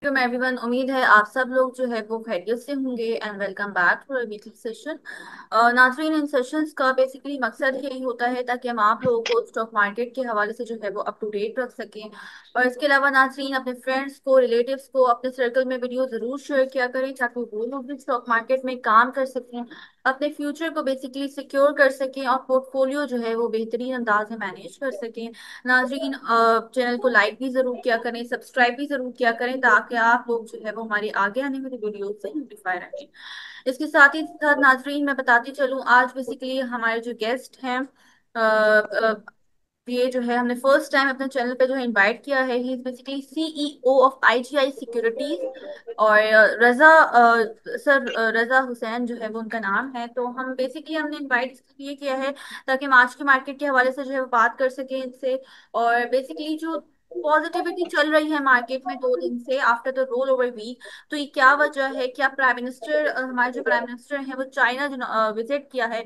Everyone, उम्मीद है आप सब लोग जो है वो खैरियत से होंगे and welcome back to weekly session. नाजरीन, इन सेशंस का बेसिकली मकसद यही होता है ताकि हम आप लोगों को स्टॉक मार्केट के हवाले से जो है वो अप टू डेट रख सकें। और इसके अलावा नाजरीन, अपने फ्रेंड्स को, रिलेटिव्स को, अपने सर्कल में वीडियो जरूर शेयर किया करें ताकि वो लोग भी स्टॉक मार्केट में काम कर सकें, अपने फ्यूचर को बेसिकली सिक्योर कर सकें और पोर्टफोलियो जो है वो बेहतरीन अंदाज में मैनेज कर सकें। नाजरीन, चैनल को लाइक भी जरूर किया करें, सब्सक्राइब भी जरूर किया करें ताकि आप लोग जो है वो हमारी आगे आने वाली वीडियो से नोटिफाई रहें। इसके साथ ही साथ नाजरीन, मैं बताती चलूँ, आज बेसिकली हमारे जो गेस्ट हैं, ये जो है हमने फर्स्ट टाइम अपने चैनल पे जो है इनवाइट किया है। He is basically CEO of IGI securities. और रजा हुसैन जो है वो उनका नाम है। तो हम बेसिकली हमने इनवाइट इसलिए किया है ताकि हम आज के मार्केट के हवाले से जो है वो बात कर सकें इनसे। और बेसिकली जो पॉजिटिविटी चल रही है मार्केट में 2 दिन से after the rollover week, तो ये क्या वजह है? क्या प्राइम मिनिस्टर, हमारे जो प्राइम मिनिस्टर हैं वो चाइना जो विजिट किया है,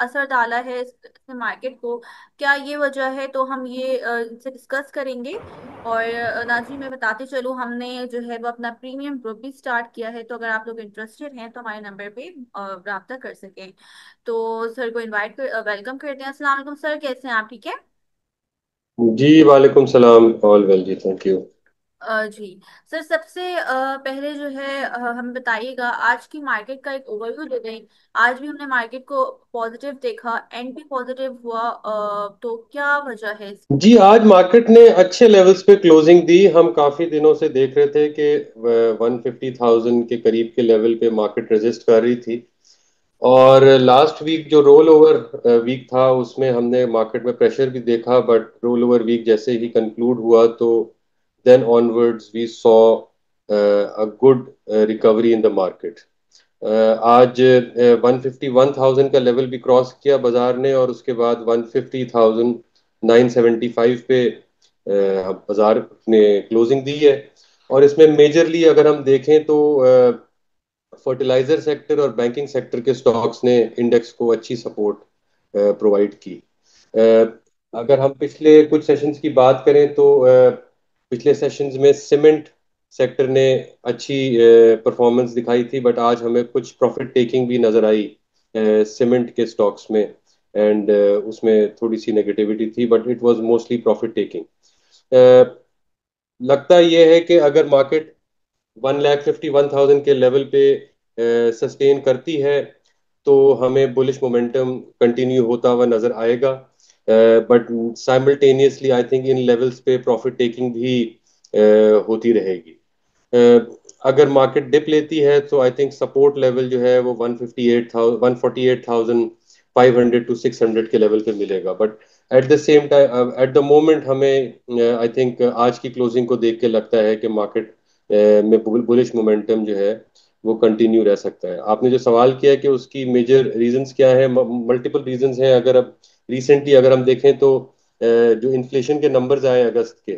असर डाला है इस मार्केट को? क्या ये वजह है? तो हम ये इनसे डिस्कस करेंगे। और नाज़रीन, मैं बताते चलूँ, हमने जो है वो अपना प्रीमियम ग्रुप भी स्टार्ट किया है, तो अगर आप लोग इंटरेस्टेड हैं तो हमारे नंबर पे रब्ता कर सकें। तो सर को इनवाइट कर वेलकम करते हैं। अस्सलाम वालेकुम सर, कैसे हैं आप? ठीक है। जी वालेकुम सलाम। ऑल वेल जी, थैंक यू। जी सर, सबसे पहले जो है हमें बताइएगा, आज की मार्केट का एक ओवरव्यू दे दें। आज भी हमने मार्केट को पॉजिटिव देखा, एंड भी पॉजिटिव हुआ, तो क्या वजह है इसकी? जी, आज मार्केट ने अच्छे लेवल्स पे क्लोजिंग दी। हम काफी दिनों से देख रहे थे कि 150,000 के करीब के लेवल पे मार्केट रेजिस्ट कर रही थी। और लास्ट वीक जो रोल ओवर वीक था उसमें हमने मार्केट में प्रेशर भी देखा, बट रोल ओवर वीक जैसे ही कंक्लूड हुआ तो then onwards we saw a good recovery in the market. आज 151,000 का लेवल भी क्रॉस किया बाजार ने, और उसके बाद 150,975 पे बाजार ने क्लोजिंग दी है। और इसमें मेजरली अगर हम देखें तो फर्टिलाइजर सेक्टर और बैंकिंग सेक्टर के स्टॉक्स ने इंडेक्स को अच्छी सपोर्ट प्रोवाइड की। अ, अगर हम पिछले कुछ सेशंस की बात करें तो पिछले सेशंस में सीमेंट सेक्टर ने अच्छी परफॉर्मेंस दिखाई थी, बट आज हमें कुछ प्रॉफिट टेकिंग भी नजर आई सीमेंट के स्टॉक्स में। एंड उसमें थोड़ी सी नेगेटिविटी थी, but it was mostly profit taking. लगता यह है कि अगर मार्केट 1,51,000 के लेवल पे सस्टेन करती है तो हमें बुलिश मोमेंटम कंटिन्यू होता हुआ नजर आएगा। But simultaneously I think in levels पे प्रॉफिट टेकिंग भी होती रहेगी। अगर मार्केट डिप लेती है तो आई थिंक सपोर्ट लेवल जो है वो 148,500 टू 600 के लेवल पे मिलेगा। But at the same time, at the moment, हमें आई थिंक आज की क्लोजिंग को देख के लगता है कि मार्केट में बुलिश मोमेंटम जो है वो कंटिन्यू रह सकता है। आपने जो सवाल किया कि उसकी मेजर रीजंस क्या है, मल्टीपल रीजंस हैं। अगर अब रिसेंटली अगर हम देखें तो जो इन्फ्लेशन के नंबर्स आए अगस्त के,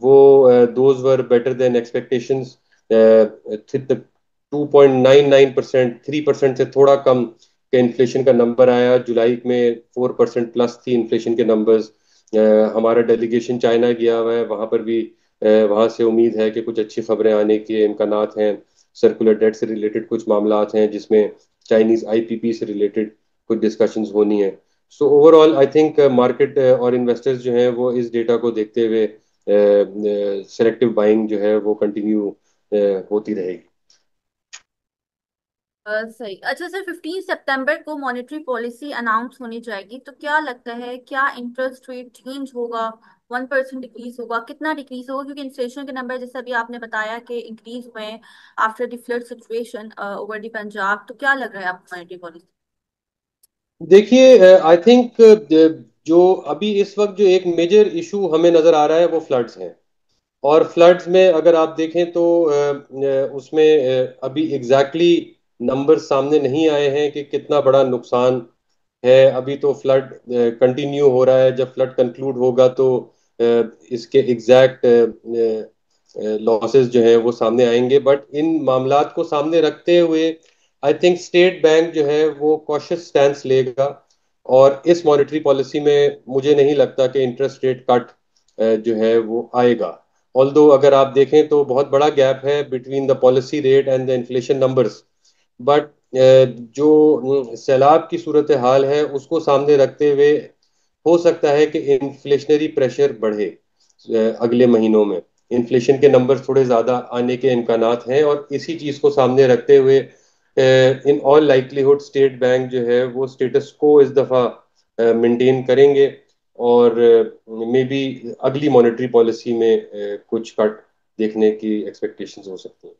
वो those were better than expectations. 2.99%, 3% से थोड़ा कम का इन्फ्लेशन का नंबर आया। जुलाई में 4% प्लस थी इन्फ्लेशन के नंबर्स। हमारा डेलीगेशन चाइना गया हुआ है, वहां पर भी वहां से उम्मीद है कि कुछ अच्छी खबरें आने के इम्कानात हैं। सर्कुलर डेट से रिलेटेड कुछ मामलात हैं जिसमें चाइनीज आईपीपी से रिलेटेड कुछ डिस्कशंस होनी है। So overall I think market और इन्वेस्टर्स जो हैं वो इस डेटा को देखते हुए सेलेक्टिव बाइंग जो है वो कंटिन्यू होती रहेगी। सही। अच्छा सर, 15 सितंबर को मॉनेटरी पॉलिसी अनाउंस होनी जाएगी, तो क्या लगता है, क्या इंटरेस्ट रेट चेंज होगा? 1% डिक्रीज होगा? कितना डिक्रीज होगा? क्योंकि इन्फ्लेशन के नंबर जैसे अभी आपने बताया कि इंक्रीज हुए हैं after the flood situation over the Punjab, तो क्या लग रहा है आपको मॉनेटरी पॉलिसी? देखिए, आई थिंक जो अभी इस वक्त जो एक मेजर इशू हमें नजर आ रहा है वो फ्लड्स हैं। और फ्लड्स में अगर आप देखें तो उसमें अभी एग्जैक्टली नंबर सामने नहीं आए हैं कि कितना बड़ा नुकसान है। अभी तो फ्लड कंटिन्यू हो रहा है। जब फ्लड कंक्लूड होगा तो इसके एग्जैक्ट लॉसेस जो हैं वो सामने आएंगे। बट इन मामलात को सामने रखते हुए आई थिंक स्टेट बैंक जो है वो कॉशियस स्टैंस लेगा। और इस मॉनेटरी पॉलिसी में मुझे नहीं लगता कि इंटरेस्ट रेट कट जो है वो आएगा। ऑल्दो अगर आप देखें तो बहुत बड़ा गैप है between the policy rate and the inflation numbers. But जो सैलाब की सूरत हाल है उसको सामने रखते हुए हो सकता है कि इन्फ्लेशनरी प्रेशर बढ़े अगले महीनों में। इन्फ्लेशन के नंबर थोड़े ज़्यादा आने के इम्कानात हैं, और इसी चीज़ को सामने रखते हुए in all likelihood state bank जो है वो स्टेटस को इस दफ़ा मेंटेन करेंगे, और मे बी अगली मॉनेटरी पॉलिसी में कुछ कट देखने की एक्सपेक्टेशंस हो सकती हैं।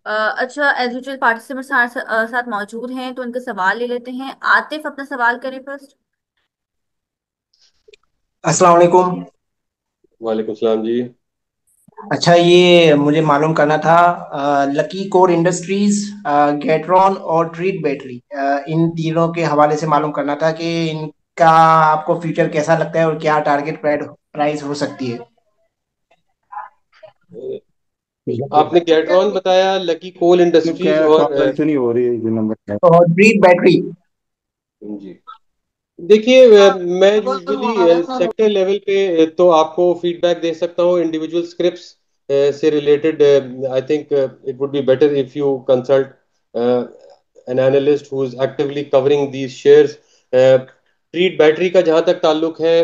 अच्छा, एज यूजुअल पार्टिसिपेंट साथ मौजूद हैं तो उनके सवाल ले लेते हैं। आतिफ, अपना सवाल करें फर्स्ट। अस्सलाम वालेकुम। वालेकुम सलाम जी। अच्छा, ये मुझे मालूम करना था, लकी कोर इंडस्ट्रीज, गेट्रॉन और ट्रीट बैटरी, इन तीनों के हवाले से मालूम करना था कि इनका आपको फ्यूचर कैसा लगता है और क्या टारगेट प्राइस हो सकती है। आपने गैट्रॉन बताया, लकी कोल इंडस्ट्रीज, क्या और कॉल तो नहीं हो रही है ये नंबर। और ट्रीट बैटरी। जी देखिए, मैं यूजुअली सेक्टर लेवल पे तो आपको फीडबैक दे सकता हूँ। इंडिविजुअल स्क्रिप्ट्स से related I think it would be better if you consult an analyst who is actively covering these shares. Treat battery का जहाँ तक ताल्लुक है,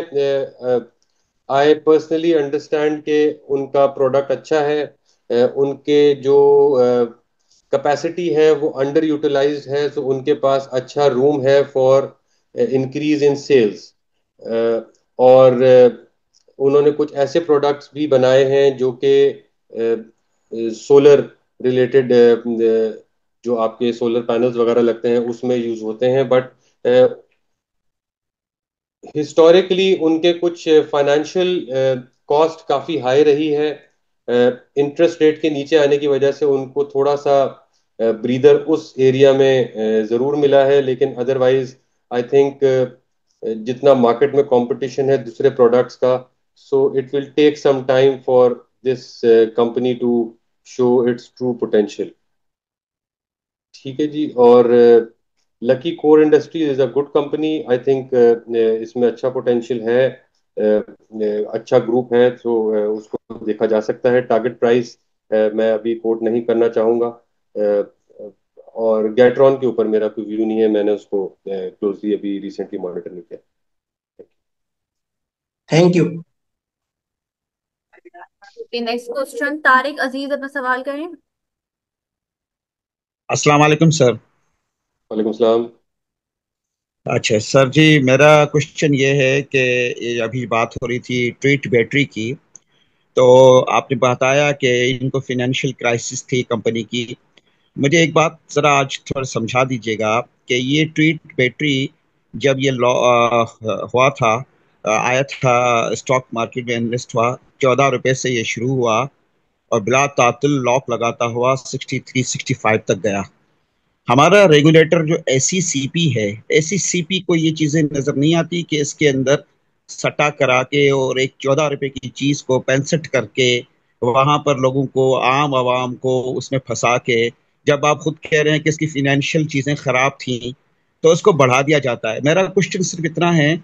आई पर्सनली अंडरस्टैंड कि उनका प्रोडक्ट अच्छा है। उनके जो कैपेसिटी है वो अंडर यूटिलाइज्ड है, तो उनके पास अच्छा रूम है फॉर इंक्रीज इन सेल्स। और उन्होंने कुछ ऐसे प्रोडक्ट्स भी बनाए हैं जो कि सोलर रिलेटेड, जो आपके सोलर पैनल्स वगैरह लगते हैं उसमें यूज होते हैं। बट हिस्टोरिकली उनके कुछ फाइनेंशियल कॉस्ट काफ़ी हाई रही है। इंटरेस्ट रेट के नीचे आने की वजह से उनको थोड़ा सा ब्रीदर उस एरिया में ज़रूर मिला है, लेकिन अदरवाइज आई थिंक जितना मार्केट में कंपटीशन है दूसरे प्रोडक्ट्स का, so it will take some time for this company to show its true potential. ठीक है जी। और Lucky Core Industries is a good company, I think इसमें अच्छा पोटेंशियल है। अच्छा ग्रुप है, तो उसको देखा जा सकता है। टारगेट प्राइस मैं अभी कोट नहीं करना चाहूंगा। और गैट्रॉन के ऊपर मेरा कोई व्यू नहीं है, मैंने उसको क्लोजली अभी रिसेंटली मॉनिटर नहीं किया। Thank you. Next question, Tariq Aziz, अपना सवाल करें। अस्सलाम वालेकुम सर। वालेकुम सलाम। अच्छा सर जी, मेरा क्वेश्चन ये है कि ये अभी बात हो रही थी ट्रीट बैटरी की, तो आपने बताया कि इनको फाइनेंशियल क्राइसिस थी कंपनी की। मुझे एक बात ज़रा आज थोड़ा समझा दीजिएगा कि ये ट्रीट बैटरी जब ये लॉ हुआ था, आया था स्टॉक मार्केट में, इन्वेस्ट हुआ, 14 रुपए से ये शुरू हुआ और बिला तातुल लॉक लगाता हुआ 63 65 तक गया। हमारा रेगुलेटर जो एसईसीपी है, एसईसीपी को ये चीजें नजर नहीं आती कि इसके अंदर सट्टा करा के और एक 14 रुपए की चीज को 65 करके वहां पर लोगों को, आम आवाम को उसमें फंसा के, जब आप खुद कह रहे हैं कि इसकी फाइनेंशियल चीजें खराब थी तो उसको बढ़ा दिया जाता है। मेरा क्वेश्चन सिर्फ इतना है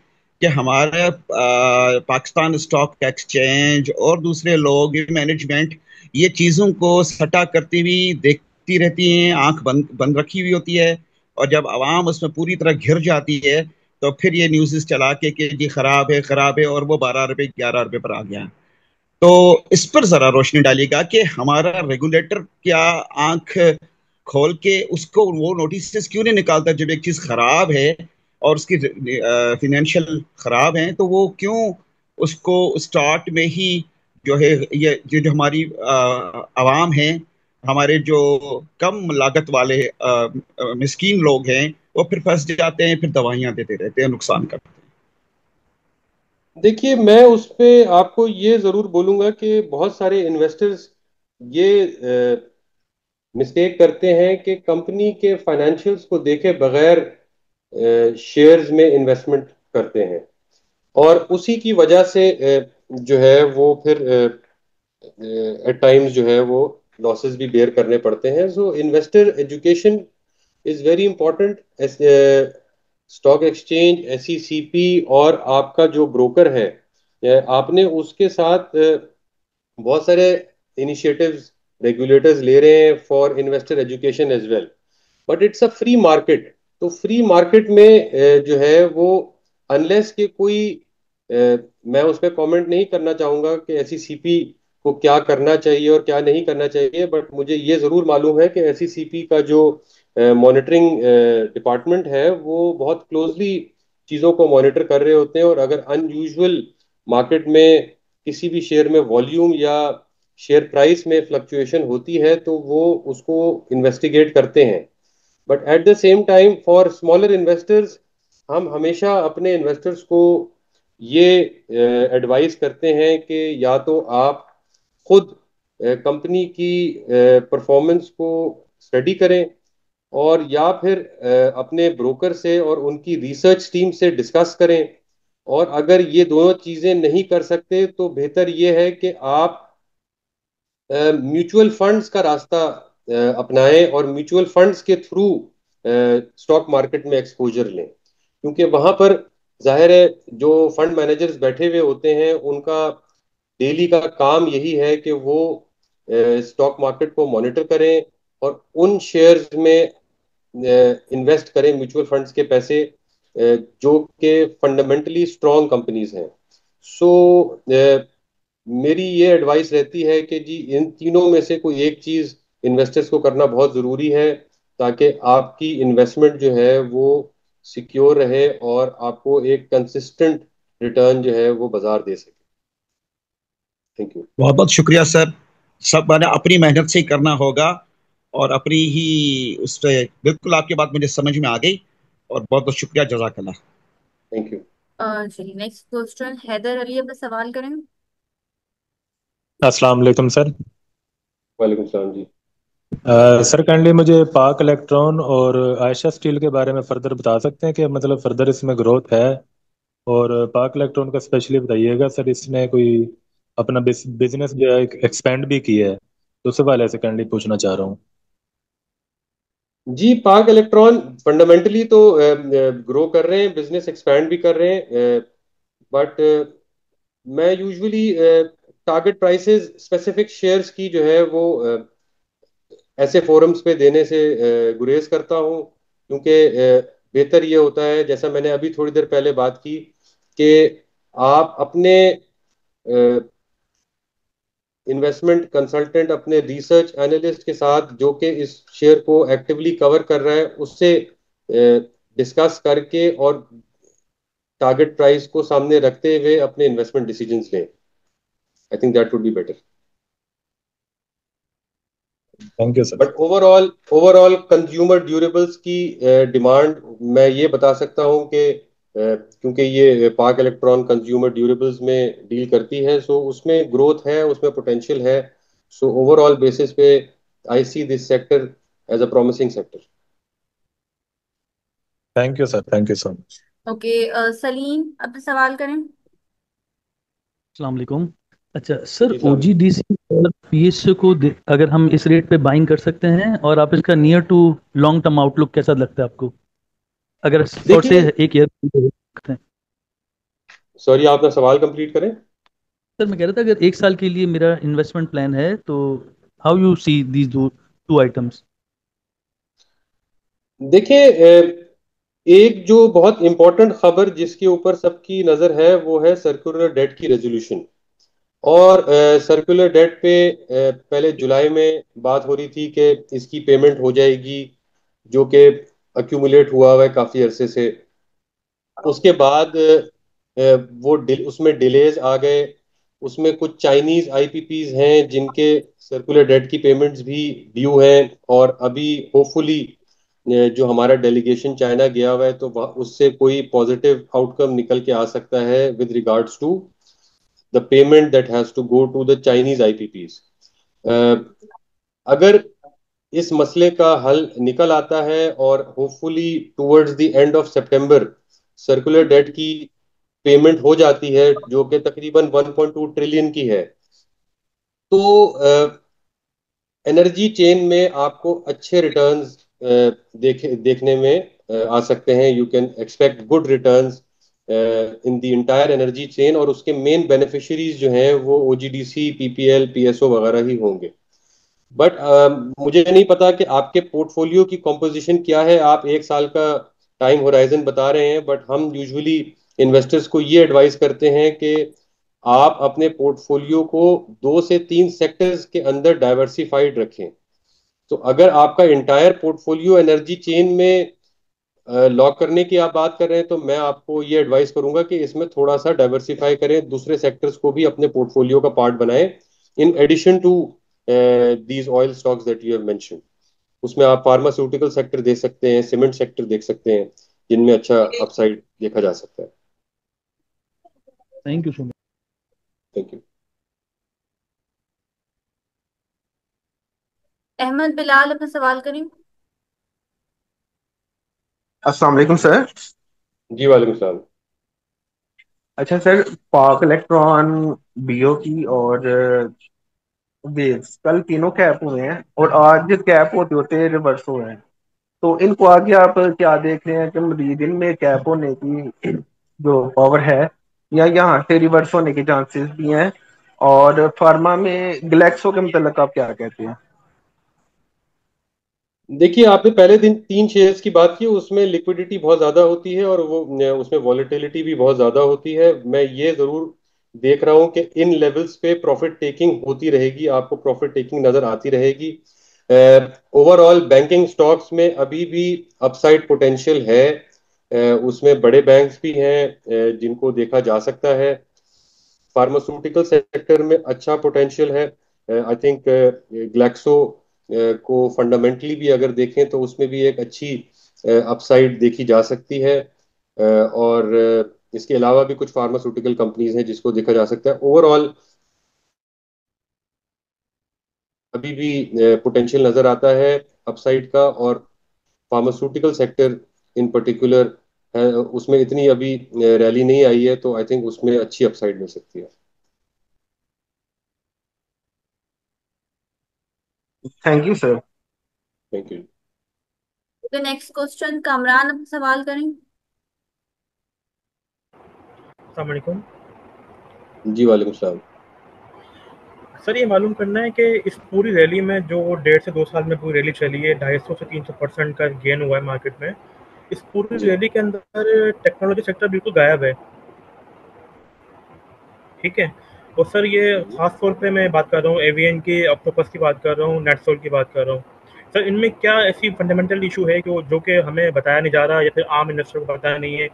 कि हमारे पाकिस्तान स्टॉक एक्सचेंज और दूसरे लोग, मैनेजमेंट, ये चीजों को सट्टा करती हुई देखती रहती हैं, आंख बंद बंद रखी हुई होती है, और जब आवाम उसमें पूरी तरह घिर जाती है तो फिर ये न्यूज़ चला के कि जी खराब है और वो 12 रुपए 11 रुपए पर आ गया। तो इस पर जरा रोशनी डालिएगा कि हमारा रेगुलेटर क्या आंख खोल के उसको वो नोटिस क्यों नहीं निकालता जब एक चीज खराब है और उसकी फिनेंशियल खराब है, तो वो क्यों उसको स्टार्ट में ही जो है, ये जो हमारी आवाम है, हमारे जो कम लागत वाले मिस्कीन लोग हैं, वो फिर फंस जाते हैं, फिर दवाइयां देते रहते हैं, नुकसान करते हैं। देखिए, मैं उस पे आपको ये जरूर बोलूंगा कि बहुत सारे इन्वेस्टर्स ये मिस्टेक करते हैं कि कंपनी के फाइनेंशियल्स को देखे बगैर शेयर्स में इन्वेस्टमेंट करते हैं, और उसी की वजह से जो है वो फिर एट टाइम्स जो है वो लॉसेस भी बेयर करने पड़ते हैं। So investor education is very important. Stock exchange, SECP और आपका जो ब्रोकर है, आपने उसके साथ बहुत सारे इनिशिएटिव्स रेगुलेटर्स ले रहे हैं for investor education as well, but it's a free market. तो फ्री मार्केट में जो है वो अनलेस के कोई मैं उस पर कमेंट नहीं करना चाहूंगा कि एसईसीपी को क्या करना चाहिए और क्या नहीं करना चाहिए, बट मुझे ये जरूर मालूम है कि एसईसीपी का जो मॉनिटरिंग डिपार्टमेंट है वो बहुत क्लोजली चीज़ों को मॉनिटर कर रहे होते हैं, और अगर अनयूजुअल मार्केट में किसी भी शेयर में वॉल्यूम या शेयर प्राइस में फ्लक्चुएशन होती है तो वो उसको इन्वेस्टिगेट करते हैं। But at the same time for smaller investors हम हमेशा अपने इन्वेस्टर्स को ये एडवाइस करते हैं कि या तो आप खुद कंपनी की परफॉर्मेंस को स्टडी करें, और या फिर अपने ब्रोकर से और उनकी रिसर्च टीम से डिस्कस करें, और अगर ये दोनों चीजें नहीं कर सकते तो बेहतर ये है कि आप म्यूचुअल फंड्स का रास्ता अपनाएं और म्यूचुअल फंड्स के थ्रू स्टॉक मार्केट में एक्सपोजर लें, क्योंकि वहां पर जाहिर है जो फंड मैनेजर्स बैठे हुए होते हैं उनका डेली का काम यही है कि वो स्टॉक मार्केट को मॉनिटर करें और उन शेयर्स में इन्वेस्ट करें म्यूचुअल फंड्स के पैसे जो कि फंडामेंटली स्ट्रॉन्ग कंपनीज हैं। सो मेरी ये एडवाइस रहती है कि जी इन तीनों में से कोई एक चीज इन्वेस्टर्स को करना बहुत जरूरी है, ताकि आपकी इन्वेस्टमेंट जो है वो सिक्योर रहे और आपको एक कंसिस्टेंट रिटर्न जो है वो बाजार दे सके। Thank you. बहुत बहुत शुक्रिया सर। सब मैंने अपनी मेहनत से ही करना होगा और अपनी ही उस पे बिल्कुल आपकी बात मुझे समझ में आ गई, और बहुत बहुत शुक्रिया, जजाकल्लाह। Thank you. चलिए नेक्स्ट क्वेश्चन हैदर अली अपना सवाल करें। अस्सलाम वालेकुम सर। वालेकुम सलाम जी। सर काइंडली मुझे पाक इलेक्ट्रॉन और आयशा स्टील के बारे में फर्दर बता सकते हैं कि मतलब फर्दर इसमें ग्रोथ है? और पाक इलेक्ट्रॉन का स्पेशली बताइएगा सर, इसने कोई अपना बिजनेस जो है एक्सपेंड भी किया है, तो उस वाले से काइंडली पूछना चाह रहा हूँ। जी पाक इलेक्ट्रॉन फंडामेंटली तो ग्रो कर रहे हैं, बिजनेस एक्सपैंड भी कर रहे हैं, बट मैं usually target prices specific shares की जो है वो ऐसे फोरम्स पे देने से गुरेज करता हूँ, क्योंकि बेहतर ये होता है, जैसा मैंने अभी थोड़ी देर पहले बात की, कि आप अपने इन्वेस्टमेंट कंसल्टेंट, अपने रिसर्च एनालिस्ट के साथ जो कि इस शेयर को एक्टिवली कवर कर रहा है उससे डिस्कस करके और टारगेट प्राइस को सामने रखते हुए अपने इन्वेस्टमेंट डिसीजंस लें। I think that would be better. Thank you sir. But overall overall consumer durables की डिमांड मैं ये बता सकता हूँ कि क्योंकि ये पाक इलेक्ट्रॉन कंज्यूमर ड्यूरेबल्स में डील करती है, सो उसमें ग्रोथ है, उसमें पोटेंशियल है। सो ओवरऑल बेसिस पे I see this sector as a promising sector. Thank you sir, thank you so much. Okay Saleem अपना सवाल करें। अस्सलाम वालेकुम। अच्छा सर, जी सलाम। ओजीडीसी और पीएसयू को अगर हम इस रेट पे बाइंग कर सकते हैं, और आप इसका near to long term outlook कैसा लगता है आपको, अगर शॉर्ट से देखिए, एक ईयर सकते हैं? सॉरी आप अपना सवाल कंप्लीट करें। सर मैं कह रहा था, अगर एक साल के लिए मेरा इन्वेस्टमेंट प्लान है तो how you see these two items? देखिए एक जो बहुत इंपॉर्टेंट खबर जिसके ऊपर सबकी नजर है वो है सर्कुलर डेट की रेजोल्यूशन। और सर्कुलर डेट पे पहले जुलाई में बात हो रही थी कि इसकी पेमेंट हो जाएगी, जो कि अक्यूमुलेट हुआ है काफी अरसे से। उसके बाद उसमें डिलेज आ गए। उसमें कुछ चाइनीज आईपीपीज हैं जिनके सर्कुलर डेट की पेमेंट्स भी ड्यू हैं, और अभी होपफुली जो हमारा डेलीगेशन चाइना गया हुआ है तो उससे कोई पॉजिटिव आउटकम निकल के आ सकता है with regards to the payment that has to go to the Chinese IPPs. अगर इस मसले का हल निकल आता है और hopefully towards the end of September circular debt की पेमेंट हो जाती है जो कि तकरीबन 1.2 ट्रिलियन की है, तो एनर्जी चेन में आपको अच्छे रिटर्न्स देखने में आ सकते हैं। You can expect good returns in the entire energy chain, और उसके मेन बेनिफिशियरीज जो हैं वो ओजीडीसी, पीपीएल, पीएसओ वगैरह ही होंगे। बट मुझे नहीं पता कि आपके पोर्टफोलियो की कॉम्पोजिशन क्या है, आप एक साल का टाइम होराइजन बता रहे हैं, बट हम यूजुअली इन्वेस्टर्स को ये एडवाइस करते हैं कि आप अपने पोर्टफोलियो को 2 से 3 सेक्टर्स के अंदर डाइवर्सिफाइड रखें। तो अगर आपका इंटायर पोर्टफोलियो एनर्जी चेन में लॉक करने की आप बात कर रहे हैं, तो मैं आपको ये एडवाइस करूंगा कि इसमें थोड़ा सा डाइवर्सिफाई करें, दूसरे सेक्टर्स को भी अपने पोर्टफोलियो का पार्ट बनाएं, in addition to these oil stocks that you have mention. उसमें आप फार्मास्यूटिकल सेक्टर देख सकते हैं, सीमेंट सेक्टर देख सकते हैं, जिनमें अच्छा अपसाइड देखा जा सकता है। Thank you so much. Thank you. Ahmed Bilal अपना सवाल करें। अस्सलाम वालेकुम सर। जी वालेकुम सलाम। अच्छा सर, पाक इलेक्ट्रॉन, बीओकी और वेव्स कल तीनों कैप हुए हैं और आज कैप होते होते रिवर्स हुए हैं, तो इनको आगे आप क्या देख रहे हैं कि मजीद इनमें कैप होने की जो पावर है या यहाँ से रिवर्स होने के चांसेस भी हैं? और फार्मा में ग्लैक्सो के मतलब आप क्या कहते हैं? देखिए, आपने पहले दिन 3 शेयर्स की बात की, उसमें लिक्विडिटी बहुत ज्यादा होती है और वो उसमें वॉलेटिलिटी भी बहुत ज्यादा होती है। मैं ये जरूर देख रहा हूं कि इन लेवल्स पे प्रॉफिट टेकिंग होती रहेगी, आपको प्रॉफिट टेकिंग नजर आती रहेगी। ओवरऑल बैंकिंग स्टॉक्स में अभी भी अपसाइड पोटेंशियल है। उसमें बड़े बैंक्स भी हैं जिनको देखा जा सकता है। फार्मास्यूटिकल सेक्टर में अच्छा पोटेंशियल है। आई थिंक ग्लैक्सो को फंडामेंटली भी अगर देखें तो उसमें भी एक अच्छी अपसाइड देखी जा सकती है। और इसके अलावा भी कुछ फार्मास्यूटिकल कंपनीज हैं जिसको देखा जा सकता है। ओवरऑल अभी भी पोटेंशियल नजर आता है अपसाइड का, और फार्मास्यूटिकल सेक्टर इन पर्टिकुलर है, उसमें इतनी अभी रैली नहीं आई है, तो आई थिंक उसमें अच्छी अपसाइड मिल सकती है। Thank you sir. Thank you. तो नेक्स्ट क्वेश्चन कमरान अपना सवाल करें। अस्सलाम वालेकुम जी वालेकुम सलाम। सर, ये मालूम करना है कि इस पूरी रैली में जो 1.5 से 2 साल में पूरी रैली चली है, 250 से 300% का गेन हुआ है मार्केट में। इस पूरी जी रैली के अंदर टेक्नोलॉजी सेक्टर बिल्कुल गायब है, ठीक है। और सर, ये खास तौर पे मैं बात कर रहा हूँ एवीएन की, ऑक्टोपस की बात कर रहा हूँ, नेटसोल की बात कर रहा हूँ। सर, इनमें क्या ऐसी फंडामेंटल इशू है कि जो कि हमें बताया नहीं जा रहा या फिर आम इन्वेस्टर को बताया नहीं है?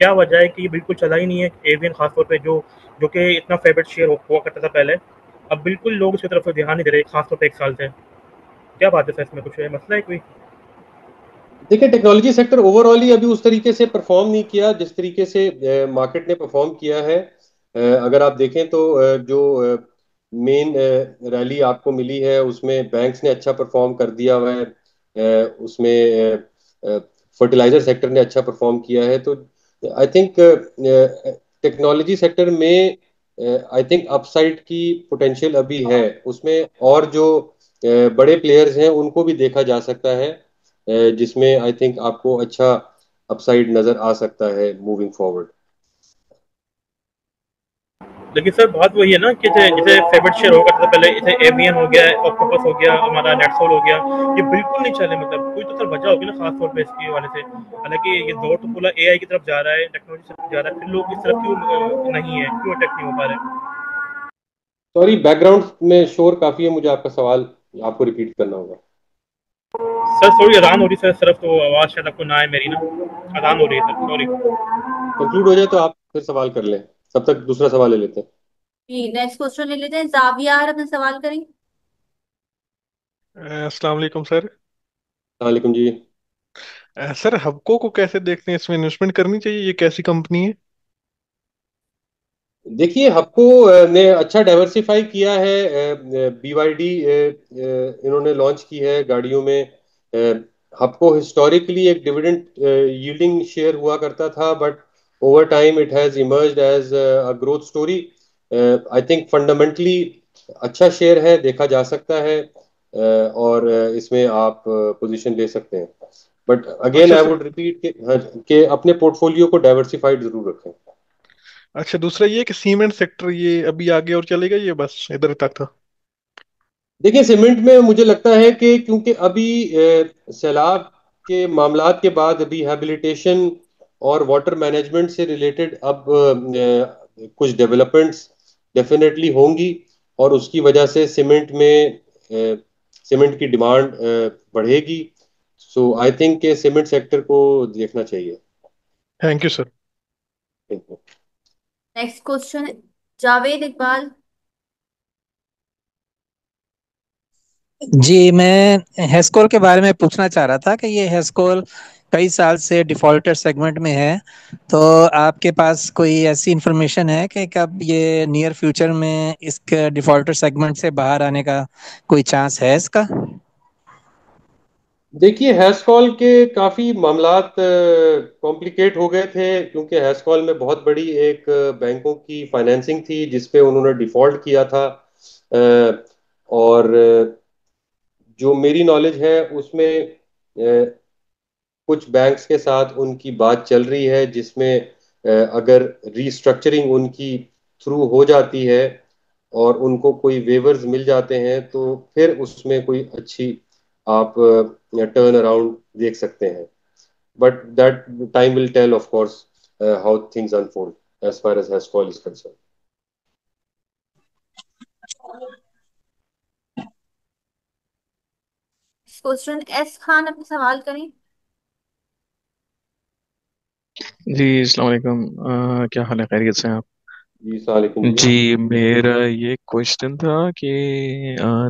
क्या वजह है कि ये बिल्कुल चला ही नहीं है एवीएन, खासतौर पे जो जो कि इतना फेवरेट शेयर हुआ करता था पहले, अब बिल्कुल लोग उसकी तरफ ध्यान नहीं दे रहे, खासतौर पे 1 साल से। क्या बात है सर, इसमें कुछ है मसला है कोई? देखिए, टेक्नोलॉजी सेक्टर ओवरऑल ही अभी उस तरीके से परफॉर्म नहीं किया जिस तरीके से मार्केट ने परफॉर्म किया है। अगर आप देखें तो जो मेन रैली आपको मिली है उसमें बैंक्स ने अच्छा परफॉर्म कर दिया हुआ है। उसमें फर्टिलाइजर सेक्टर ने अच्छा परफॉर्म किया है। तो आई थिंक टेक्नोलॉजी सेक्टर में आई थिंक अपसाइड की पोटेंशियल अभी है उसमें, और जो बड़े प्लेयर्स हैं उनको भी देखा जा सकता है, जिसमें आई थिंक आपको अच्छा अपसाइड नजर आ सकता है मूविंग फॉरवर्ड। लेकिन सर बात वही है ना कि जैसे फेवरेट शेयर हो करता था पहले, जैसे एवीएन हो गया, ऑक्टोपस हो गया, हमारा नेटसोल हो गया, ये बिल्कुल नहीं चले। मतलब कोई तो सर वजह होगी ना खास तौर पे इसकी वाले से। हालांकि ये दौर तो पूरा एआई की तरफ जा रहा है, टेक्नोलॉजी की तरफ जा रहा है, फिर लोग इस तरफ क्यों नहीं है, क्यों अटैक नहीं हो पा रहे? सॉरी, बैकग्राउंड में शोर काफी है, मुझे आपका सवाल आपको रिपीट करना होगा। सर थोड़ी अजान हो रही सर सिर्फ, तो आवाज शायद आपको ना आए मेरी ना, अजान हो रही है सर, सॉरी। कंक्लूड हो जाए तो आप फिर सवाल कर लें, तब तक दूसरा सवाल ले लेते हैं। जी नेक्स्ट क्वेश्चन ले लेते हैं। जावियार अपना सवाल करें। अस्सलाम वालेकुम सर। वालेकुम जी। सर, हबको को कैसे देखते हैं, इसमें इन्वेस्टमेंट करनी चाहिए, ये कैसी कंपनी है? देखिए, हबको ने अच्छा डाइवर्सिफाई किया है। बीवाईडी इन्होंने लॉन्च की है गाड़ियों में। हबको हिस्टोरिकली एक डिविडेंड यील्डिंग शेयर हुआ करता था, but over time it has emerged as a growth story. I think fundamentally अच्छा शेयर है, देखा जा सकता है, और इसमें आप पोजीशन ले सकते हैं। बट अगेन अच्छा आई सर। वुड रिपीट कि अपने पोर्टफोलियो को डाइवर्सिफाइड जरूर रखें। अच्छा, दूसरा ये कि सीमेंट सेक्टर ये अभी आगे और चलेगा, ये बस इधर तक था? देखिए सीमेंट में मुझे लगता है कि क्योंकि अभी सैलाब के मामलात के बाद रिहैबिलिटेशन और वाटर मैनेजमेंट से रिलेटेड अब कुछ डेवलपमेंट्स डेफिनेटली होंगी, और उसकी वजह से सीमेंट की डिमांड बढ़ेगी। सो आई थिंक के सीमेंट सेक्टर को देखना चाहिए। Thank you sir. Next question, Javed Iqbal. जी, मैं हेस्कोल के बारे में पूछना चाह रहा था कि ये हेस्कोल कई साल से डिफॉल्टर सेगमेंट में है, तो आपके पास कोई ऐसी इंफॉर्मेशन है कि कब ये नियर फ्यूचर में इसके डिफॉल्टर सेगमेंट से बाहर आने का कोई चांस है इसका? देखिए हैशकॉल के काफी मामलात कॉम्प्लिकेट हो गए थे, क्योंकि हैशकॉल में बहुत बड़ी एक बैंकों की फाइनेंसिंग थी जिसपे उन्होंने डिफॉल्ट किया था। और जो मेरी नॉलेज है उसमें कुछ बैंक्स के साथ उनकी बात चल रही है, जिसमें अगर रीस्ट्रक्चरिंग उनकी थ्रू हो जाती है और उनको कोई वेवर्स मिल जाते हैं तो फिर उसमें कोई अच्छी आप टर्न अराउंड देख सकते हैं। But that time will tell of course how things unfold as far as Hascol is concern. Question S Khan, अपने सवाल करें। जी अस्सलाम वालेकुम। क्या हाल है, खैरियत से हैं आप? जी सलाम जी। जी मेरा ये क्वेश्चन था कि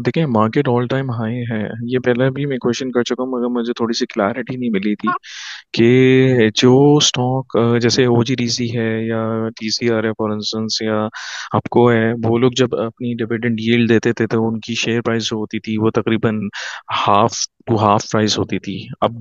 देखिए मार्केट ऑल टाइम हाई है। ये पहले भी मैं क्वेश्चन कर चुका हूँ, मगर मुझे थोड़ी सी क्लैरिटी नहीं मिली थी कि जो स्टॉक जैसे ओजीडीसी है या टीसीआर है फॉर इंस्टेंस, या आपको है, वो लोग जब अपनी डिविडेंड यील्ड देते थे तो उनकी शेयर प्राइस जो होती थी वो तकरीबन हाफ टू हाफ प्राइस होती थी। अब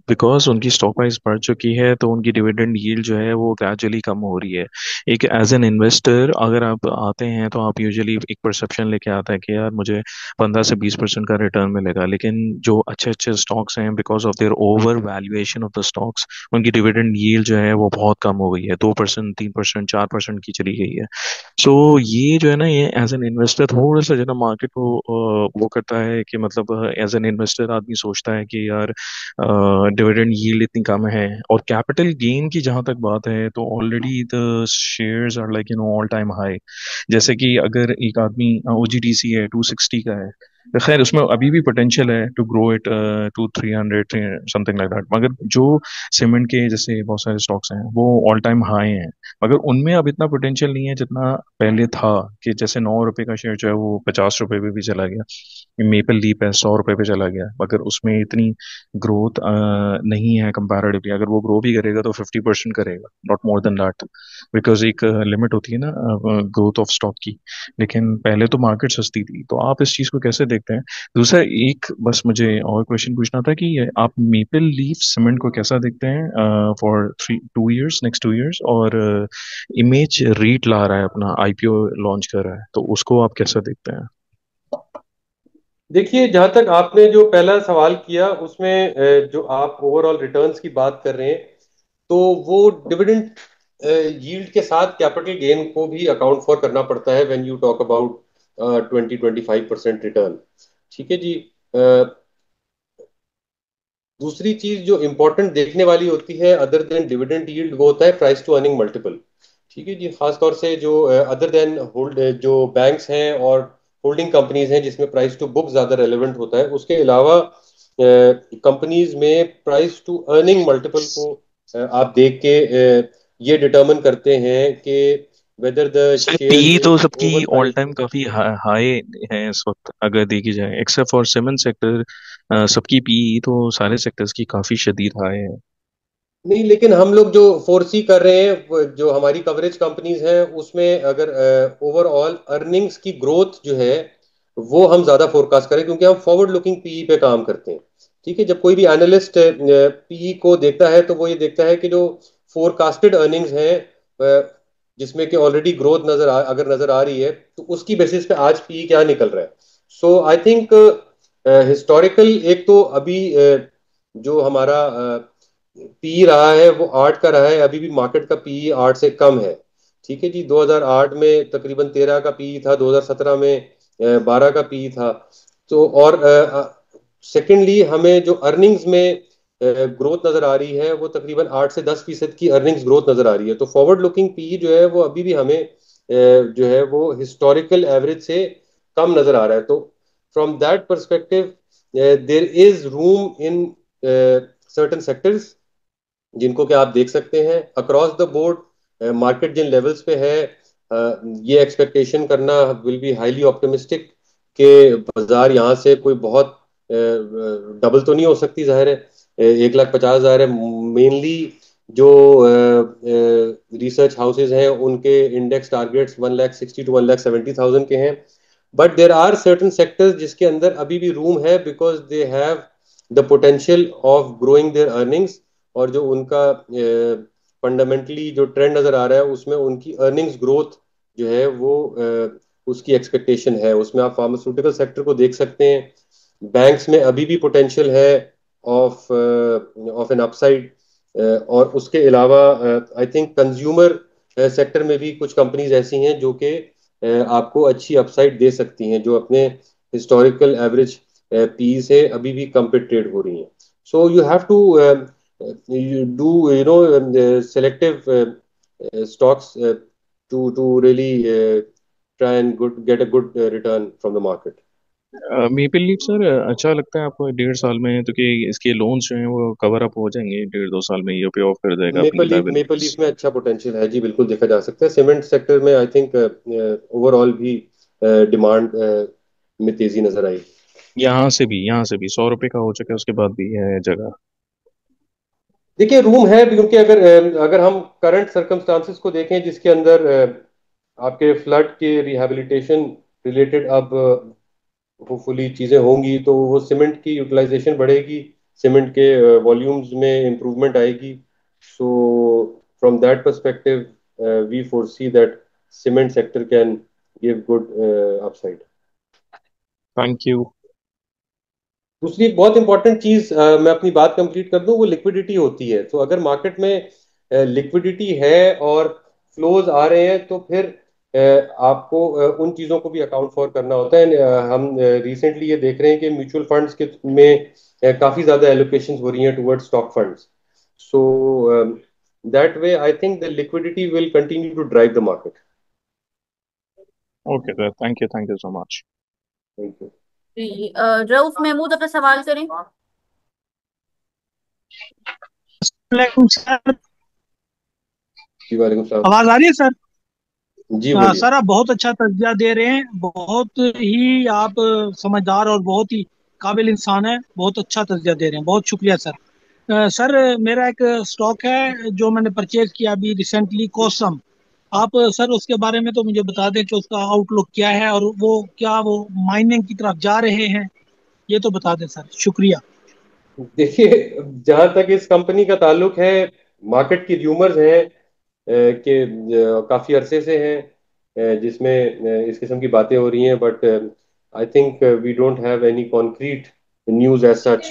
बिकॉज उनकी स्टॉक प्राइस बढ़ चुकी है तो उनकी डिविडेंड यील्ड जो है वो ग्रेजुअली कम हो रही है। एक एज एन इन्वेस्टर अगर आप आते हैं तो आप यूजुअली एक परसेप्शन लेके आता है कि यार मुझे 15 से 20% का रिटर्न मिलेगा, लेकिन जो अच्छे अच्छे स्टॉक्स हैं because of their over valuation of the stocks, उनकी डिविडेंड यील्ड जो है वो बहुत कम हो गई है, 2%, 3%, 4% की चली गई है। सो ये जो है ना, ये एज एन इन्वेस्टर थोड़ा सा जो है ना मार्केट को वो करता है कि मतलब एज एन इन्वेस्टर आदमी सोचता है कि यार डिविडेंड यील्ड इतनी कम है। और कैपिटल गेन की जहां तक बात है तो already the shares are like all time high. जैसे कि अगर एक आदमी ओजीडीसी है 260 का है, तो खैर उसमें अभी भी पोटेंशियल है to grow it to 300 something like that, मगर जो सीमेंट के जैसे बहुत सारे स्टॉक्स हैं वो ऑल टाइम हाई हैं, मगर उनमें अब इतना पोटेंशियल नहीं है जितना पहले था। कि जैसे 9 रुपए का शेयर जो है वो 50 रुपए पे भी चला गया, मेपल लीप है 100 रुपए पे चला गया, मगर उसमें इतनी ग्रोथ नहीं है कंपैरेटिवली। अगर वो ग्रो भी करेगा तो 50% करेगा, not more than that, because एक लिमिट होती है ना ग्रोथ ऑफ स्टॉक की। लेकिन पहले तो मार्केट सस्ती थी, तो आप इस चीज़ को कैसे देखते हैं? दूसरा एक बस मुझे और क्वेश्चन पूछना था कि आप मेपल लीफ सीमेंट को कैसा देखते हैं फॉर 2 years, नेक्स्ट 2 years, और इमेज रीट ला रहा है, अपना आईपीओ लॉन्च कर रहा है, तो उसको आप कैसा देखते हैं? देखिए जहां तक आपने जो पहला सवाल किया उसमें जो आप ओवरऑल रिटर्न्स की बात कर रहे हैं, तो वो डिविडेंड यील्ड के साथ कैपिटल गेन को भी अकाउंट फॉर करना पड़ता है when you talk about 20-25% return. ठीक है जी। दूसरी चीज जो इंपॉर्टेंट देखने वाली होती है अदर देन डिविडेंड यील्ड, वो होता है प्राइस टू अर्निंग मल्टीपल। ठीक है जी। खासतौर से जो अदर देन होल्ड जो बैंक्स हैं और होल्डिंग कंपनीज हैं जिसमें प्राइस टू बुक ज्यादा रेलेवेंट होता है, उसके अलावा कंपनीज में प्राइस टू अर्निंग मल्टीपल को आप देख के ये डिटरमिन करते हैं कि whether the sir share P is तो सबकी ओवर ऑल प्राइस। टाइम काफी हाई है इस वक्त अगर देखी जाए, एक्सेप्ट फॉर सीमेंट सेक्टर, सबकी पी तो सारे सेक्टर्स की काफी शदीद हाई है। नहीं, लेकिन हम लोग जो फोरसी कर रहे हैं जो हमारी कवरेज कंपनीज हैं उसमें अगर ओवरऑल अर्निंग्स की ग्रोथ जो है वो हम ज्यादा फोरकास्ट करें, क्योंकि हम फॉरवर्ड लुकिंग पीई पे काम करते हैं। ठीक है। जब कोई भी एनालिस्ट पीई को देखता है तो वो ये देखता है कि जो फोरकास्टेड अर्निंग्स हैं जिसमें कि ऑलरेडी ग्रोथ अगर नजर आ रही है तो उसकी बेसिस पे आज पीई क्या निकल रहा है। सो आई थिंक हिस्टोरिकल एक तो अभी जो हमारा पी रहा है वो 8 का रहा है, अभी भी मार्केट का पी 8 से कम है। ठीक है जी, 2008 में तकरीबन 13 का पी था, 2017 में 12 का पी था। तो और सेकेंडली हमें जो अर्निंग्स में ग्रोथ नजर आ रही है वो तकरीबन 8 से 10% की अर्निंग्स ग्रोथ नजर आ रही है। तो फॉरवर्ड लुकिंग पी जो है वो अभी भी हमें जो है वो हिस्टोरिकल एवरेज से कम नजर आ रहा है। तो from that perspective there is room in certain sectors जिनको कि आप देख सकते हैं अक्रॉस द बोर्ड। मार्केट जिन लेवल्स पे है, ये एक्सपेक्टेशन करना विल बी हाईली ऑप्टिमिस्टिक कि बाजार यहाँ से कोई बहुत डबल तो नहीं हो सकती, जाहिर है 1,50,000 है। मेनली जो रिसर्च हाउसेज हैं उनके इंडेक्स टारगेट्स 1,60,000 to 1,70,000 के हैं। But there are certain sectors जिसके अंदर अभी भी रूम है because they have the potential of growing their earnings, और जो उनका फंडामेंटली जो ट्रेंड नजर आ रहा है उसमें उनकी अर्निंग्स ग्रोथ जो है वो उसकी एक्सपेक्टेशन है। उसमें आप फार्मास्यूटिकल सेक्टर को देख सकते हैं, बैंक्स में अभी भी पोटेंशियल है ऑफ ऑफ एन अपसाइड, और उसके अलावा आई थिंक कंज्यूमर सेक्टर में भी कुछ कंपनीज ऐसी हैं जो कि आपको अच्छी अपसाइड दे सकती हैं, जो अपने हिस्टोरिकल एवरेज पी से अभी भी कम पे ट्रेड हो रही हैं। So you have to you do selective stocks to really try and get a good return from the market. Maple leaf sir अच्छा लगता है आपको 1.5 साल में, तो कि इसके लोन्स जो हैं वो कवर अप हो जाएंगे 1.5-2 साल में, ये पे ऑफ कर देगा अपनी मेपल लायबिलिटीज? लीफ में अच्छा पोटेंशियल है जी, बिल्कुल देखा जा सकता है। सीमेंट सेक्टर में आई थिंक ओवरऑल भी डिमांड में तेजी नजर आई। यहाँ से भी 100 रुपए का हो चुका है, उसके बाद भी है जगह? देखिए रूम है, क्योंकि अगर हम करंट सर्कमस्टांसिस को देखें जिसके अंदर आपके फ्लड के रिहैबिलिटेशन रिलेटेड अब होपफुली चीजें होंगी, तो वो सीमेंट की यूटिलाइजेशन बढ़ेगी, सीमेंट के वॉल्यूम्स में इंप्रूवमेंट आएगी। So from that perspective we foresee that cement sector can give good upside. Thank you. दूसरी एक बहुत इंपॉर्टेंट चीज मैं अपनी बात कंप्लीट कर दूं, वो लिक्विडिटी होती है। तो अगर मार्केट में लिक्विडिटी है और फ्लोज आ रहे हैं तो फिर आपको उन चीजों को भी अकाउंट फॉर करना होता है। हम रिसेंटली ये देख रहे हैं कि म्यूचुअल फंड्स के में काफी ज्यादा एलोकेशन हो रही हैं towards stock funds. So that way I think the liquidity will continue to drive the market. Okay sir, thank you so much. Thank you ji. Rauf Mahmood अपना सवाल करें। सर जी वालेकुम सलाम। आवाज आ रही है सर? जी बोलिए। सर आप बहुत अच्छा तज्जिया दे रहे हैं, बहुत ही आप समझदार और बहुत ही काबिल इंसान है, बहुत अच्छा तज्जिया दे रहे हैं, बहुत शुक्रिया सर। सर मेरा एक स्टॉक है जो मैंने परचेज किया अभी रिसेंटली, कोसम। आप सर उसके बारे में तो मुझे बता दें कि उसका आउटलुक क्या है और वो माइनिंग की तरफ जा रहे हैं, ये तो बता दें सर, शुक्रिया। देखिए जहां तक इस कंपनी का ताल्लुक है, मार्केट की र्यूमर्स हैं कि काफी अरसे से हैं जिसमें इस किस्म की बातें हो रही हैं, but I think we don't have any concrete news as such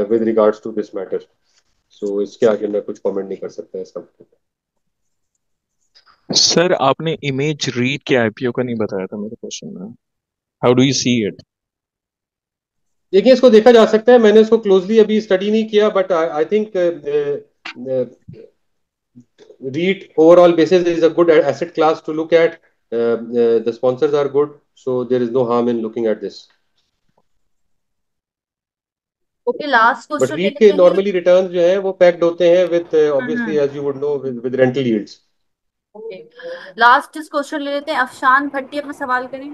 with regards to this matter. So इसके आगे मैं कुछ कमेंट नहीं कर सकता इस कंपनी पे। सर आपने इमेज रीड के आईपीओ का नहीं बताया था मेरे क्वेश्चन में, how do you see it? देखिए इसको देखा जा सकता है, मैंने इसको क्लोजली अभी स्टडी नहीं किया, but I think REIT overall basis is a good asset class to look at. The sponsors are good, so there is no harm in looking at this. Okay, last But question ले REIT लेते के हैं। normally returns जो है वो packed होते हैं with obviously as you would know with rental yields. Okay, last question ले लेते हैं। अफशान भट्टी अपना सवाल करें।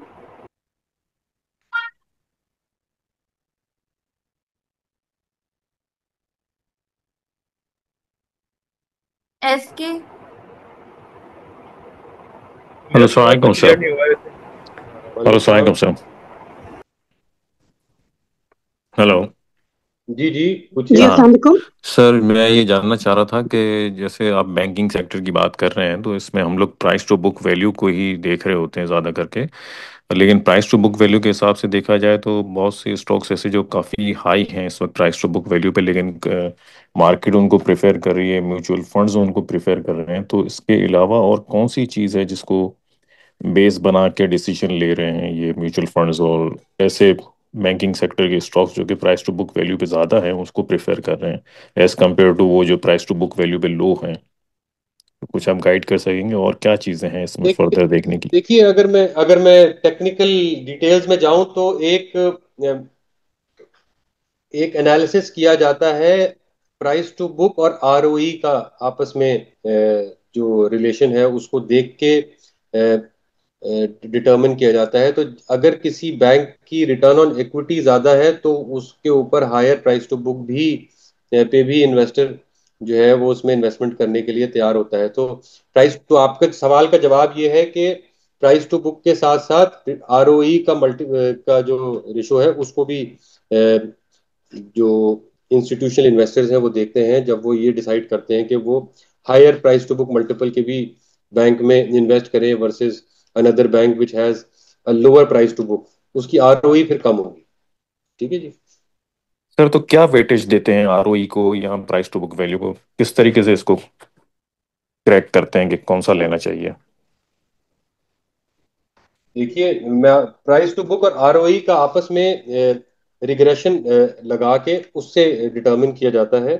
एसके। हेलो सलाम सर। हेलो सलाम सर। हेलो जी जी पूछिए। हाँ सर, मैं ये जानना चाह रहा था कि जैसे आप बैंकिंग सेक्टर की बात कर रहे हैं तो इसमें हम लोग प्राइस टू बुक वैल्यू को ही देख रहे होते हैं ज़्यादा करके, लेकिन प्राइस टू बुक वैल्यू के हिसाब से देखा जाए तो बहुत से स्टॉक्स ऐसे जो काफ़ी हाई हैं इस वक्त प्राइस टू बुक वैल्यू पे, लेकिन मार्केट उनको प्रेफर कर रही है, म्यूचुअल फंड्स उनको प्रेफर कर रहे हैं। तो इसके अलावा और कौन सी चीज़ है जिसको बेस बना के डिसीजन ले रहे हैं ये म्यूचुअल फंड्स और ऐसे बैंकिंग सेक्टर के स्टॉक्स जो कि प्राइस टू बुक वैल्यू पे ज़्यादा है उसको प्रेफर कर रहे हैं एज कम्पेयर टू वो जो प्राइस टू बुक वैल्यू पे लो हैं? तो कुछ आप गाइड कर सकेंगे और क्या चीज़ें हैं इसमें देखिए फर्दर देखने की? देखिए, अगर मैं टेक्निकल डिटेल्स में जाऊं तो एक एनालिसिस किया जाता है प्राइस टू बुक और आरओई का आपस में जो रिलेशन है उसको देख के डिटरमिन किया जाता है। तो अगर किसी बैंक की रिटर्न ऑन इक्विटी ज्यादा है तो उसके ऊपर हायर प्राइस टू बुक पे भी इन्वेस्टर जो है वो उसमें इन्वेस्टमेंट करने के लिए तैयार होता है। तो आपके सवाल का जवाब ये है कि प्राइस टू बुक के साथ साथ आरओई का जो रेशो है उसको भी जो इंस्टीट्यूशनल इन्वेस्टर्स हैं वो देखते हैं जब वो ये डिसाइड करते हैं कि वो higher price to book multiple के भी बैंक में इन्वेस्ट करें versus another bank which has a lower price to book, उसकी आरओई फिर कम होगी। ठीक है जी। सर तो क्या वेटेज देते हैं आरओई को या प्राइस टू बुक वैल्यू को, किस तरीके से इसको क्रैक करते हैं कि कौन सा लेना चाहिए? देखिए, मैं प्राइस टू बुक और आरओई का आपस में रिग्रेशन लगा के उससे डिटरमिन किया जाता है।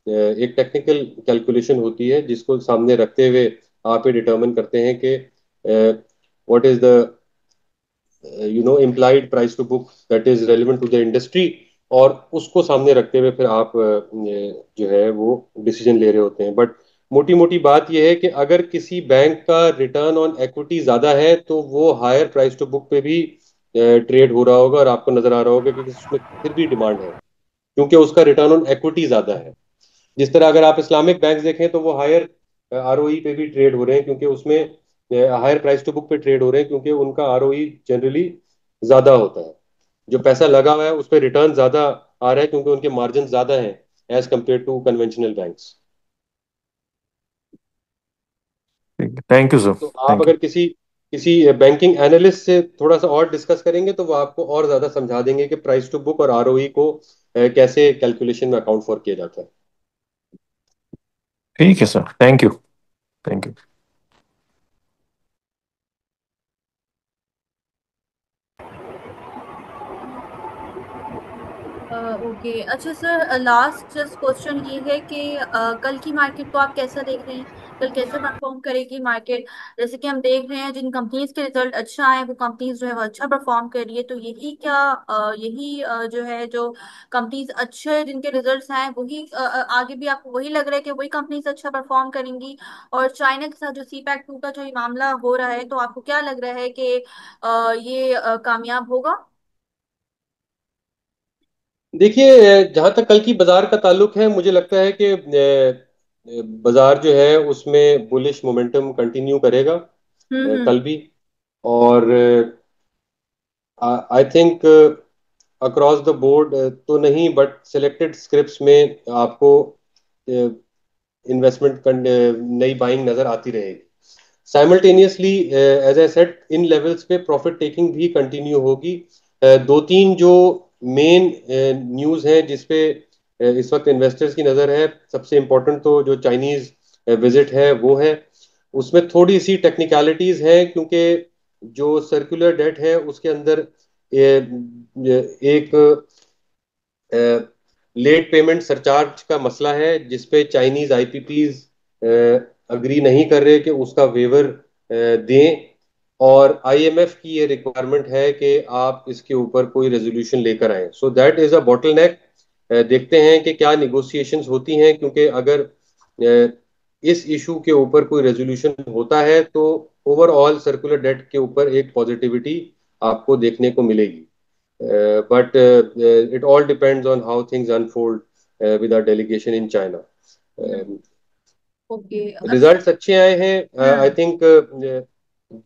एक टेक्निकल कैलकुलेशन होती है जिसको सामने रखते हुए आप ये डिटरमिन करते हैं कि what is the implied price to book that is relevant to the industry, और उसको सामने रखते हुए फिर आप जो है वो डिसीजन ले रहे होते हैं। बट मोटी मोटी बात यह है कि अगर किसी बैंक का रिटर्न ऑन इक्विटी ज्यादा है तो वो हायर प्राइस टू बुक पे भी ट्रेड हो रहा होगा और आपको नजर आ रहा होगा कि उसमें फिर भी डिमांड है क्योंकि उसका रिटर्न ऑन इक्विटी ज्यादा है। जिस तरह अगर आप इस्लामिक बैंक देखें तो वो हायर आरओई पे भी ट्रेड हो रहे हैं क्योंकि उसमें हायर प्राइस टू बुक पे ट्रेड हो रहे हैं क्योंकि उनका आरओई जनरली ज्यादा होता है। जो पैसा लगा हुआ है उस पर रिटर्न ज्यादा आ रहा है क्योंकि उनके मार्जिन ज्यादा हैं as compare to conventional banks. Thank you sir. तो आप थैंक यू। अगर किसी किसी बैंकिंग एनालिस्ट से थोड़ा सा और डिस्कस करेंगे तो वो आपको और ज्यादा समझा देंगे कि प्राइस टू बुक और आरओई को कैसे कैलकुलेशन में अकाउंट फॉर किया जाता है। ठीक है sir, thank you. Thank you. Okay, अच्छा सर, लास्ट जस्ट क्वेश्चन ये है कि कल की मार्केट को आप कैसा देख रहे हैं? कल कैसे परफॉर्म करेगी मार्केट? जैसे कि हम देख रहे हैं जिन कंपनीज के रिजल्ट अच्छा है वो कंपनीज जो है वो अच्छा परफॉर्म कर रही है, तो जो है जो कंपनीज अच्छे जिनके रिजल्ट्स हैं वही आगे भी आपको वही लग रहा है कि वही कंपनीज अच्छा परफॉर्म करेंगी? और चाइना के साथ जो CPEC 2 का जो ये मामला हो रहा है, तो आपको क्या लग रहा है कि ये कामयाब होगा? देखिए, जहां तक कल की बाजार का ताल्लुक है मुझे लगता है कि बाजार जो है उसमें बुलिश मोमेंटम कंटिन्यू करेगा हम्म। कल भी। और I think across the board तो नहीं बट सिलेक्टेड स्क्रिप्ट्स में आपको इन्वेस्टमेंट नई बाइंग नजर आती रहेगी। साइमल्टेनियसली एज आई सेड इन लेवल्स पे प्रॉफिट टेकिंग भी कंटिन्यू होगी। दो तीन जो मेन न्यूज़ हैं जिसपे इस वक्त इन्वेस्टर्स की नज़र है, सबसे इम्पोर्टेंट तो जो चाइनीज विजिट है वो है। उसमें थोड़ी सी टेक्निकलिटीज हैं क्योंकि जो सर्कुलर डेट है उसके अंदर एक लेट पेमेंट सरचार्ज का मसला है जिसपे चाइनीज आईपीपीज अग्री नहीं कर रहे कि उसका वेवर दें, और आईएमएफ की ये रिक्वायरमेंट है कि आप इसके ऊपर कोई रेजोल्यूशन लेकर आए। So that is a bottleneck. देखते हैं कि क्या निगोशिएशंस होती हैं क्योंकि अगर इस इशू के ऊपर कोई रेजोल्यूशन होता है तो ओवरऑल सर्कुलर डेट के ऊपर एक पॉजिटिविटी आपको देखने को मिलेगी। but it all depends on how things unfold with our delegation in China. Okay, अच्छा। रिजल्ट्स अच्छे आए हैं। आई थिंक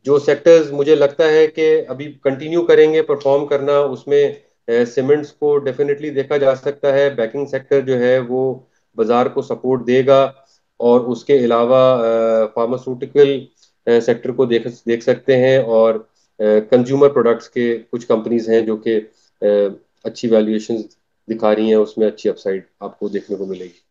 जो सेक्टर्स मुझे लगता है कि अभी कंटिन्यू करेंगे परफॉर्म करना, उसमें सीमेंट्स को डेफिनेटली देखा जा सकता है। बैंकिंग सेक्टर जो है वो बाजार को सपोर्ट देगा, और उसके अलावा फार्मास्यूटिकल सेक्टर को देख सकते हैं, और कंज्यूमर प्रोडक्ट्स के कुछ कंपनीज हैं जो कि अच्छी वैल्यूएशन दिखा रही हैं, उसमें अच्छी अपसाइड आपको देखने को मिलेगी।